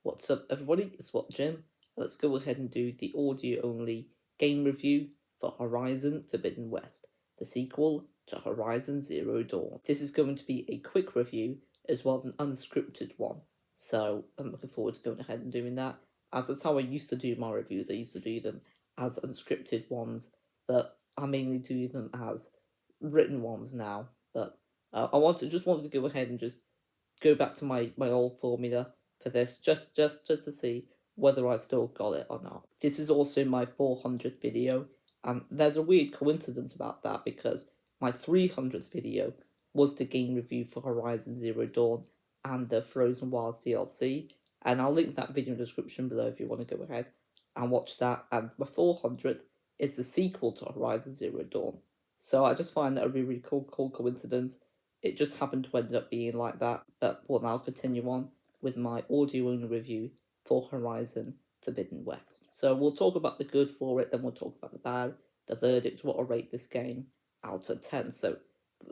What's up, everybody? It's What Jim. Let's go ahead and do the audio only game review for Horizon Forbidden West, the sequel to Horizon Zero Dawn. This is going to be a quick review as well as an unscripted one, so I'm looking forward to going ahead and doing that, as that's how I used to do my reviews. I used to do them as unscripted ones, but I mainly do them as written ones now. But I just wanted to go ahead and just go back to my old formula for this, just to see whether I've still got it or not. This is also my 400th video, and there's a weird coincidence about that because my 300th video was the game review for Horizon Zero Dawn and the Frozen Wilds DLC, and I'll link that video in the description below if you want to go ahead and watch that. And my 400th is the sequel to Horizon Zero Dawn, so I just find that a really cool coincidence. It just happened to end up being like that, but we'll now continue on with my audio only review for Horizon Forbidden West. So we'll talk about the good for it, then we'll talk about the bad, the verdict, what I'll rate this game out of 10. So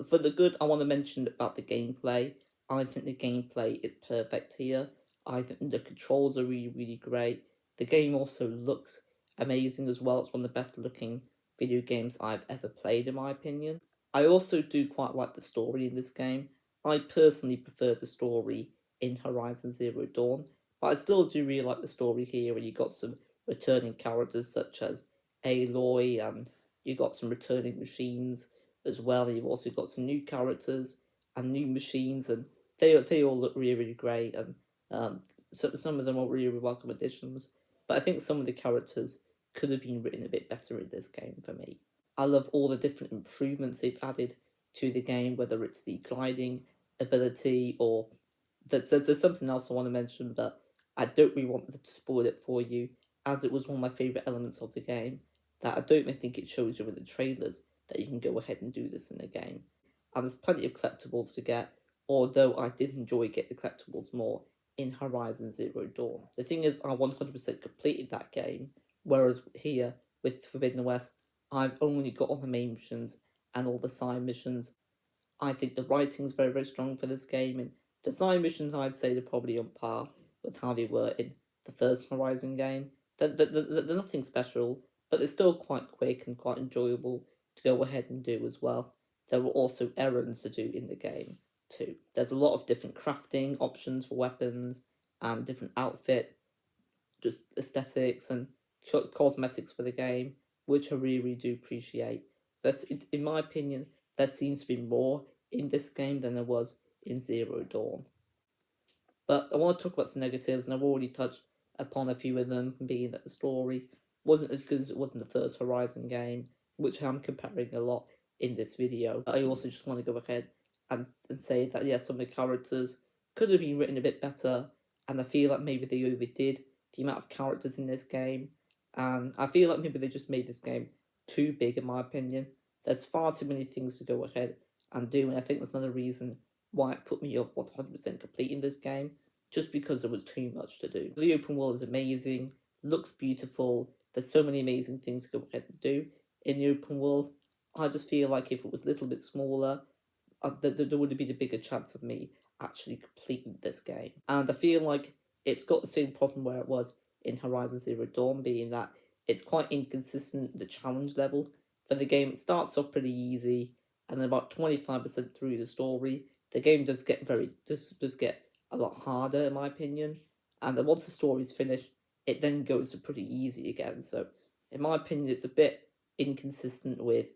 for the good, I want to mention about the gameplay. I think the gameplay is perfect here. I think the controls are really great. The game also looks amazing as well. It's one of the best looking video games I've ever played, in my opinion. I also do quite like the story in this game. I personally prefer the story in Horizon Zero Dawn, but I still do really like the story here, and you got some returning characters such as Aloy, and you got some returning machines as well, and you've also got some new characters and new machines, and they all look really great, and so some of them are really welcome additions, but I think some of the characters could have been written a bit better in this game for me. I love all the different improvements they've added to the game, whether it's the gliding ability or there's something else I want to mention, but I don't really want to spoil it for you, as it was one of my favourite elements of the game, that I don't even think it shows you in the trailers that you can go ahead and do this in a game. And there's plenty of collectibles to get, although I did enjoy getting the collectibles more in Horizon Zero Dawn. The thing is, I 100% completed that game, whereas here with Forbidden West, I've only got all the main missions and all the side missions. I think the writing's very strong for this game, and the side missions I'd say they're probably on par with how they were in the first Horizon game. They're nothing special, but they're still quite quick and quite enjoyable to go ahead and do as well. There were also errands to do in the game too. There's a lot of different crafting options for weapons and different outfit, just aesthetics and cosmetics for the game, which I really do appreciate. That's it, in my opinion, there seems to be more in this game than there was in Zero Dawn. But I want to talk about some negatives, and I've already touched upon a few of them, being that the story wasn't as good as it was in the first Horizon game, which I'm comparing a lot in this video. I also just want to go ahead and say that, yeah, some of the characters could have been written a bit better, and I feel like maybe they overdid the amount of characters in this game, and I feel like maybe they just made this game too big, in my opinion. There's far too many things to go ahead and do, and I think that's another reason why it put me off 100% completing this game, just because there was too much to do. The open world is amazing, looks beautiful, there's so many amazing things to go ahead and do in the open world. I just feel like if it was a little bit smaller, there would have been a bigger chance of me actually completing this game. And I feel like it's got the same problem where it was in Horizon Zero Dawn, being that it's quite inconsistent, the challenge level for the game. It starts off pretty easy, and then about 25% through the story, the game does get does get a lot harder, in my opinion. And then once the story's finished, it then goes to pretty easy again. So, in my opinion, it's a bit inconsistent with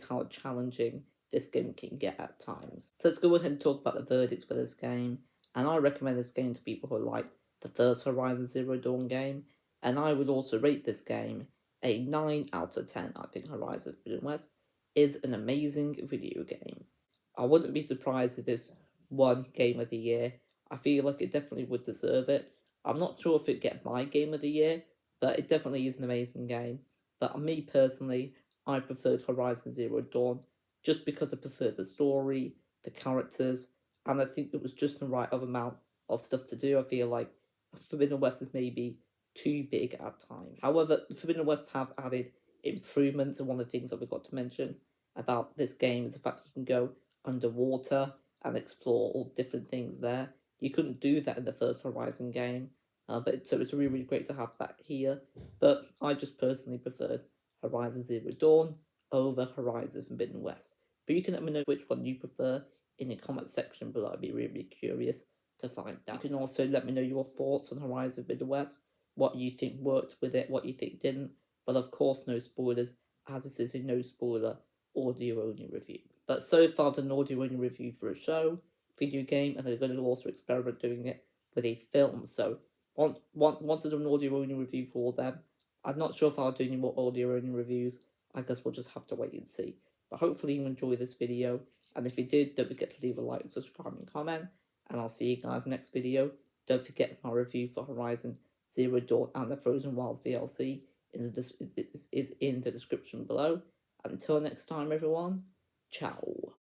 how challenging this game can get at times. So let's go ahead and talk about the verdicts for this game. And I recommend this game to people who like the first Horizon Zero Dawn game. And I would also rate this game a 9 out of 10. I think Horizon Forbidden West is an amazing video game. I wouldn't be surprised if this won Game of the Year. I feel like it definitely would deserve it. I'm not sure if it'd get my Game of the Year, but it definitely is an amazing game. But me personally, I preferred Horizon Zero Dawn just because I preferred the story, the characters, and I think it was just the right amount of stuff to do. I feel like Forbidden West is maybe too big at times. However, Forbidden West have added improvements, and one of the things that we got to mention about this game is the fact that you can go underwater and explore all different things there. You couldn't do that in the first Horizon game. So it's really, really great to have that here. But I just personally preferred Horizon Zero Dawn over Horizon Forbidden West. But you can let me know which one you prefer in the comment section below. I'd be really, really curious to find out. You can also let me know your thoughts on Horizon Forbidden West, what you think worked with it, what you think didn't. But of course, no spoilers, as this is a no spoiler audio only review. But so far, I've done an audio only review for a show, video game, and I'm going to also experiment doing it with a film. So once I've done an audio only review for all them, I'm not sure if I'll do any more audio only reviews. I guess we'll just have to wait and see. But hopefully you enjoyed this video, and if you did, don't forget to leave a like, subscribe, and comment. And I'll see you guys next video. Don't forget my review for Horizon Zero Dawn and the Frozen Wilds DLC is in the description below. Until next time, everyone, ciao.